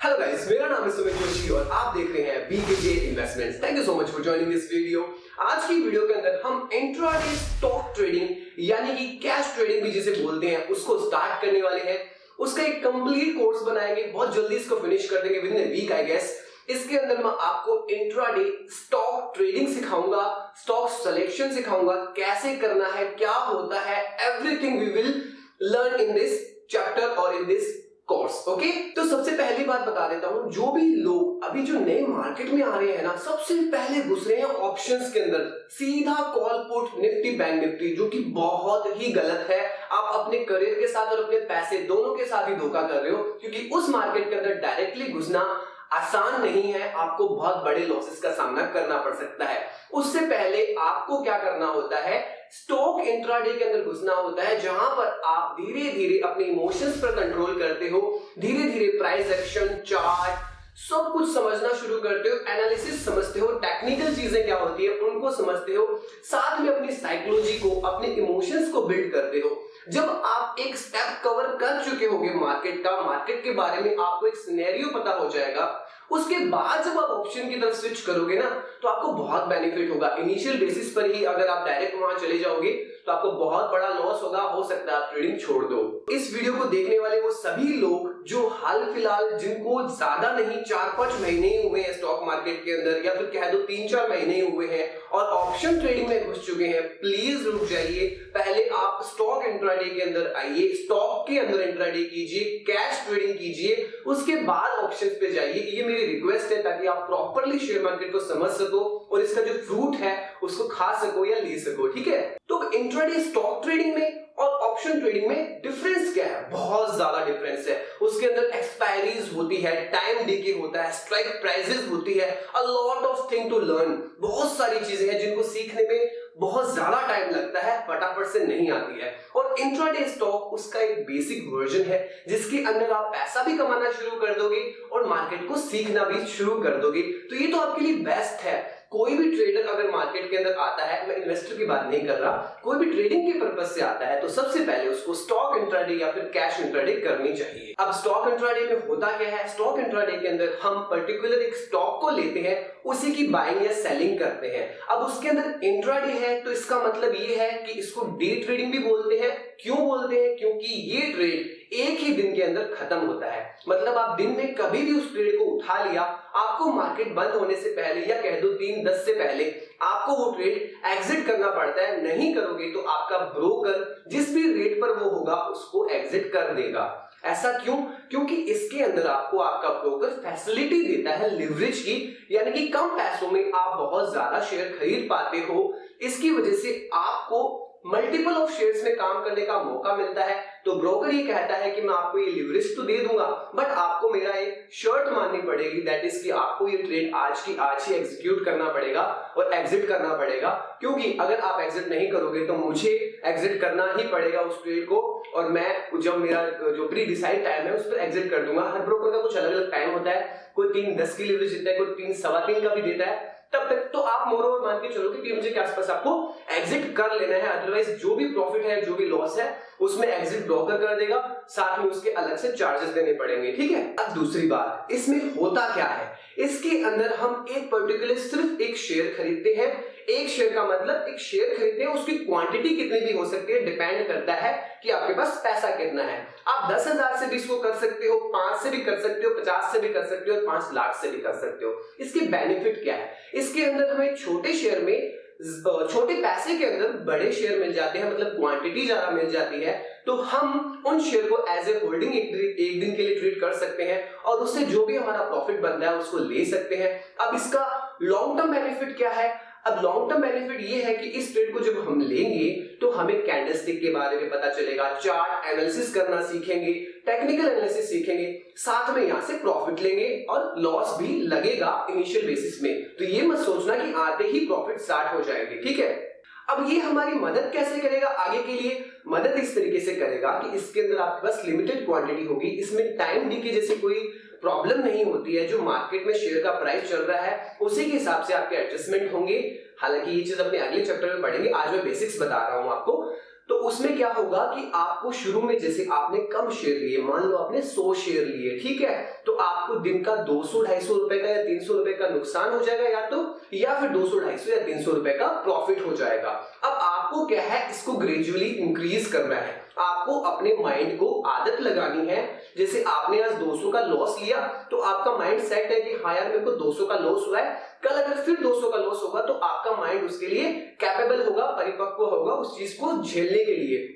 Hello guys, मेरा नाम है सुमित जोशी और आप देख रहे हैं BKJ investments. Thank you so much for joining this video. आज की वीडियो के अंदर हम इंट्राडे स्टॉक ट्रेडिंग यानी कि कैश ट्रेडिंग भी जिसे बोलते हैं उसको स्टार्ट करने वाले हैं। उसका एक कंप्लीट कोर्स बनाएंगे, बहुत जल्दी इसको फिनिश कर देंगे within a week I guess. इसके अंदर मैं आपको इंट्राडे स्टॉक ट्रेडिंग सिखाऊंगा, स्टॉक सिलेक्शन सिखाऊंगा, कैसे करना है, क्या होता है, everything we will learn in this chapter और इन दिस कोर्स। ओके, तो सबसे पहली बात बता देता हूं, जो भी लोग अभी जो नए मार्केट में आ रहे हैं ना, सबसे पहले घुस रहे हैं ऑप्शंस के अंदर, सीधा call put Nifty bank Nifty, जो कि बहुत ही गलत है। आप अपने करियर के साथ और अपने पैसे दोनों के साथ ही धोखा कर रहे हो, क्योंकि उस मार्केट के अंदर डायरेक्टली घुसना आसान नहीं है, आपको बहुत बड़े लॉसेस का सामना करना पड़ सकता है। उससे पहले आपको क्या करना होता है, स्टॉक इंट्राडे के अंदर घुसना होता है, जहां पर आप धीरे धीरे अपने इमोशंस पर कंट्रोल करते हो, धीरे धीरे प्राइस एक्शन, चार्ट सब कुछ समझना शुरू करते हो, एनालिसिस समझते हो, टेक्निकल चीजें क्या होती है उनको समझते हो, साथ में अपनी साइकोलॉजी को, अपने इमोशंस को बिल्ड करते हो। जब आप एक स्टेप कवर कर चुके होगे मार्केट का, मार्केट के बारे में आपको एक सिनेरियो पता हो जाएगा, उसके बाद जब आप ऑप्शन की तरफ स्विच करोगे ना, तो आपको बहुत बेनिफिट होगा। इनिशियल बेसिस पर ही अगर आप डायरेक्ट वहां चले जाओगे तो आपको बहुत बड़ा लॉस होगा, हो सकता है आप ट्रेडिंग छोड़ दो। इस वीडियो को देखने वाले वो सभी लोग जो हाल फिलहाल, जिनको ज्यादा नहीं 4-5 महीने हुए हैं स्टॉक मार्केट के अंदर, या फिर कह दो 3-4 महीने हुए हैं और ऑप्शन ट्रेडिंग में घुस चुके हैं, प्लीज रुक जाइए। पहले आप स्टॉक इंट्राडे के अंदर आइए, स्टॉक के अंदर इंट्राडे कीजिए, कैश ट्रेडिंग कीजिए, उसके बाद ऑप्शंस पे जाइए। ये मेरी रिक्वेस्ट है ताकि आप प्रॉपर्ली शेयर मार्केट को समझ सको और इसका जो फ्रूट है उसको खा सको या ले सको, ठीक है। तो इंट्राडे स्टॉक ट्रेडिंग में और ऑप्शन ट्रेडिंग में डिफरेंस क्या है? बहुत ज्यादा डिफरेंस है। उसके अंदर एक्सपायरीज होती है, टाइम डीके होता है, स्ट्राइक प्राइसेस होती है, a lot of thing to learn. बहुत सारी चीजें हैं जिनको सीखने में बहुत ज्यादा टाइम लगता है, फटाफट से नहीं आती है। और इंट्राडे स्टॉक उसका एक बेसिक वर्जन है जिसके अंदर आप पैसा भी कमाना शुरू कर दोगे और मार्केट को सीखना भी शुरू कर दोगे। तो ये तो आपके लिए बेस्ट है। कोई भी ट्रेडर अगर मार्केट के अंदर आता है, मैं इन्वेस्टर की बात नहीं कर रहा, कोई भी ट्रेडिंग के पर्पस से आता है तो सबसे पहले उसको स्टॉक इंट्राडे या फिर कैश इंट्राडे करनी चाहिए। अब स्टॉक इंट्राडे में होता क्या है, स्टॉक इंट्राडे के अंदर हम पर्टिकुलर एक स्टॉक को लेते हैं, उसी की बाइंग या सेलिंग करते हैं। अब उसके अंदर इंट्राडे है तो इसका मतलब ये है कि इसको डे ट्रेडिंग भी बोलते हैं। क्यों बोलते हैं? क्योंकि ये ट्रेड एक ही दिन के अंदर खत्म होता है। मतलब आप दिन में कभी भी उस ट्रेड को उठा लिया, आपको मार्केट बंद होने से पहले या कह दो 3:10 से पहले आपको वो ट्रेड एग्जिट करना पड़ता है। नहीं करोगे तो आपका ब्रोकर जिस भी रेट पर वो होगा उसको एग्जिट कर देगा। ऐसा क्यों? क्योंकि इसके अंदर आपको आपका ब्रोकर फैसिलिटी देता है लिवरेज की, यानी कि कम पैसों में आप बहुत ज्यादा शेयर खरीद पाते हो। इसकी वजह से आपको मल्टीपल ऑफ शेयर्स में काम करने का मौका मिलता है। तो ब्रोकर ये कहता है कि मैं आपको ये लिवरेज तो दे दूंगा, बट आपको मेरा एक शर्त माननी पड़ेगी, दैट इज कि आपको ये ट्रेड आज की आज ही एग्जीक्यूट करना पड़ेगा और एग्जिट करना पड़ेगा। क्योंकि अगर आप एग्जिट नहीं करोगे तो मुझे एग्जिट करना ही पड़ेगा उस ट्रेड को, और मैं जब मेरा जो प्री डिसाइड टाइम है उस पर एग्जिट कर दूंगा। हर ब्रोकर का कुछ अलग अलग टाइम होता है, कोई 3:10 की लिवरेज देता है, कोई 3-3:15 का भी देता है। तब तक तो आप मोर ओवर मान के चलो कि 3 बजे के आसपास आपको एग्जिट कर लेना है, अदरवाइज जो भी प्रॉफिट है, जो भी लॉस है, उसमें एग्जिट ब्रोकर कर देगा, साथ में उसके अलग से चार्जेस देने पड़ेंगे, ठीक है। अब दूसरी बात, इसमें होता क्या है, इसके अंदर हम एक पर्टिकुलर सिर्फ एक शेयर खरीदते हैं। एक शेयर का मतलब एक शेयर खरीदते हैं, उसकी क्वांटिटी कितनी भी हो सकती है, डिपेंड करता है कि आपके पास पैसा कितना है। आप 10,000 से भी इसको कर सकते हो, 5 से भी कर सकते हो, 50 से भी कर सकते हो और 5 लाख से भी कर सकते हो। इसके बेनिफिट क्या है? इसके अंदर हमें छोटे शेयर में, छोटे पैसे के अंदर बड़े शेयर मिल जाते हैं, मतलब क्वांटिटी ज्यादा मिल जाती है। तो हम उन शेयर को एज ए होल्डिंग एक दिन के लिए ट्रीट कर सकते हैं और उससे जो भी हमारा प्रॉफिट बनता है उसको ले सकते हैं। अब इसका लॉन्ग टर्म बेनिफिट क्या है? अब लॉन्ग टर्म बेनिफिट ये है कि इस ट्रेड को जब हम लेंगे तो हमें कैंडलस्टिक के बारे में पता चलेगा, चार्ट एनालिसिस करना सीखेंगे, टेक्निकल एनालिसिस सीखेंगे, साथ में यहां से प्रॉफिट लेंगे और लॉस भी लगेगा इनिशियल बेसिस में। तो ये मत सोचना कि आते ही प्रॉफिट स्टार्ट हो जाएंगे, ठीक है। अब ये हमारी मदद कैसे करेगा आगे के लिए? मदद इस तरीके से करेगा कि इसके अंदर आपके पास लिमिटेड क्वांटिटी होगी, इसमें टाइम डीके जैसी कोई प्रॉब्लम नहीं होती है। जो मार्केट में शेयर का प्राइस चल रहा है उसी के हिसाब से आपके एडजस्टमेंट होंगे। हालांकि ये चीज अपने अगले चैप्टर में पढ़ेंगे, आज मैं बेसिक्स बता रहा हूं आपको। तो उसमें क्या होगा कि आपको शुरू में जैसे आपने कम शेयर लिए, मान लो आपने 100 शेयर लिए, ठीक है, तो आपको दिन का 200-250 रुपए का या 300 रुपए का नुकसान हो जाएगा या फिर 200-250 या 300 रुपए का प्रॉफिट हो जाएगा। अब आपको क्या है, इसको ग्रेजुअली इंक्रीज करना है, आपको अपने माइंड को आदत लगानी है। जैसे आपने आज 200 का लॉस लिया तो आपका माइंड सेट है कि हाँ यार मेरे को 200 का लॉस हुआ है, कल अगर फिर 200 का लॉस होगा तो आपका माइंड उसके लिए कैपेबल होगा, परिपक्व होगा उस चीज को झेलने के लिए।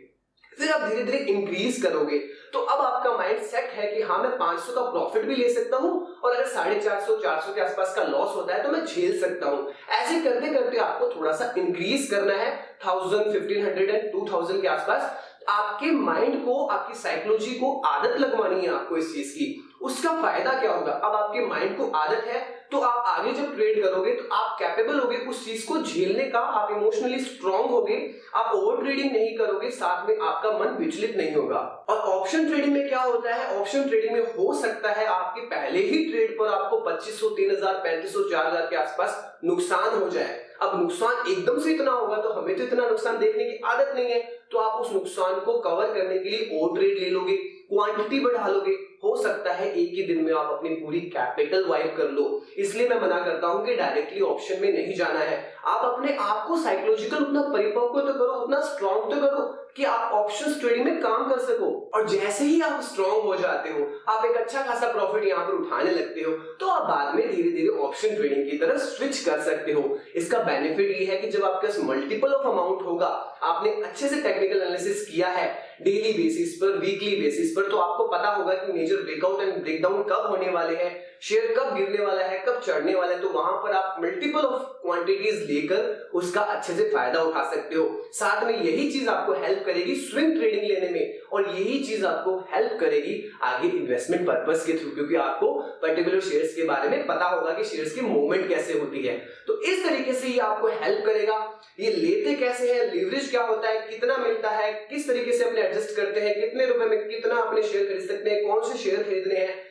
फिर आप धीरे धीरे इंक्रीज करोगे तो अब आपका माइंड सेट है कि हाँ मैं 500 का प्रॉफिट भी ले सकता हूं और अगर 450-400 के आसपास का लॉस होता है तो मैं झेल सकता हूं। ऐसे करते करते आपको थोड़ा सा इंक्रीज करना है, 1000, 1500 एंड 2000 के आसपास। आपके माइंड को, आपकी साइकोलॉजी को आदत लगवानी है आपको इस चीज की। उसका फायदा क्या होगा, अब आपके माइंड को आदत है तो आप आगे जब ट्रेड करोगे तो आप कैपेबल होगे उस चीज को झेलने का, आप इमोशनली स्ट्रांग होगे, आप ओवर ट्रेडिंग नहीं करोगे, साथ में आपका मन विचलित नहीं होगा। और ऑप्शन ट्रेडिंग में क्या होता है, ऑप्शन ट्रेडिंग में हो सकता है आपके पहले ही ट्रेड पर आपको 2500, 3000, 3500, 4000 के आसपास नुकसान हो जाए। अब नुकसान एकदम से इतना होगा तो हमें तो इतना नुकसान देखने की आदत नहीं है, तो आप उस नुकसान को कवर करने के लिए और ट्रेड ले लोगे, क्वांटिटी बढ़ा लोगे, हो सकता है एक ही दिन में आप अपनी पूरी कैपिटल वाइप कर लो। इसलिए मैं मना करता हूं कि डायरेक्टली ऑप्शन में नहीं जाना है। आप अपने आप को साइकोलॉजिकल उतना परिपक्व तो करो, उतना स्ट्रांग तो करो कि आप ऑप्शंस ट्रेडिंग में काम कर सको। और जैसे ही आप स्ट्रांग हो जाते हो, आप एक अच्छा खासा प्रॉफिट यहाँ पर उठाने लगते हो, तो आप बाद में धीरे धीरे ऑप्शन ट्रेडिंग की तरफ स्विच कर सकते हो। इसका बेनिफिट ये है कि जब आपके पास मल्टीपल ऑफ अमाउंट होगा, आपने अच्छे से टेक्निकल एनालिसिस किया है डेली बेसिस पर, वीकली बेसिस पर, तो आपको पता होगा कि मेजर ब्रेकआउट एंड ब्रेकडाउन कब होने वाले हैं, शेयर कब गिरने वाला है, कब चढ़ने वाला है, तो वहां पर आप मल्टीपल ऑफ क्वांटिटीज लेकर उसका अच्छे से फायदा उठा सकते हो। साथ में यही चीज आपको हेल्प करेगी स्विंग ट्रेडिंग लेने में, और यही चीज आपको हेल्प करेगी आगे इन्वेस्टमेंट पर्पस के थ्रू, क्योंकि आपको पर्टिकुलर शेयर्स के बारे में पता होगा कि शेयर्स की मूवमेंट कैसे होती है। तो इस तरीके से ये आपको हेल्प करेगा। ये लेते कैसे हैं, लीवरेज क्या होता है, कितना मिलता है, किस तरीके से अपने एडजस्ट करते हैं, कितने रुपए में कितना अपने शेयर खरीद सकते हैं, कौन से शेयर खरीदने हैं,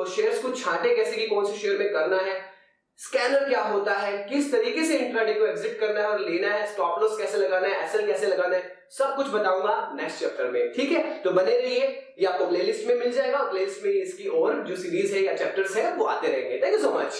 शेयर्स को छांटे कैसे कि कौन से शेयर में करना है, स्कैनर क्या होता है, किस तरीके से इंट्राडे को एग्जिट करना है और लेना है, स्टॉप लॉस कैसे लगाना है, एसएल कैसे लगाना है, सब कुछ बताऊंगा नेक्स्ट चैप्टर में। ठीक है, तो बने रहिए, ये आपको प्लेलिस्ट में मिल जाएगा। प्लेलिस्ट में इसकी और जो सीरीज है या चैप्टर्स है वो आते रहेंगे। Thank you so much.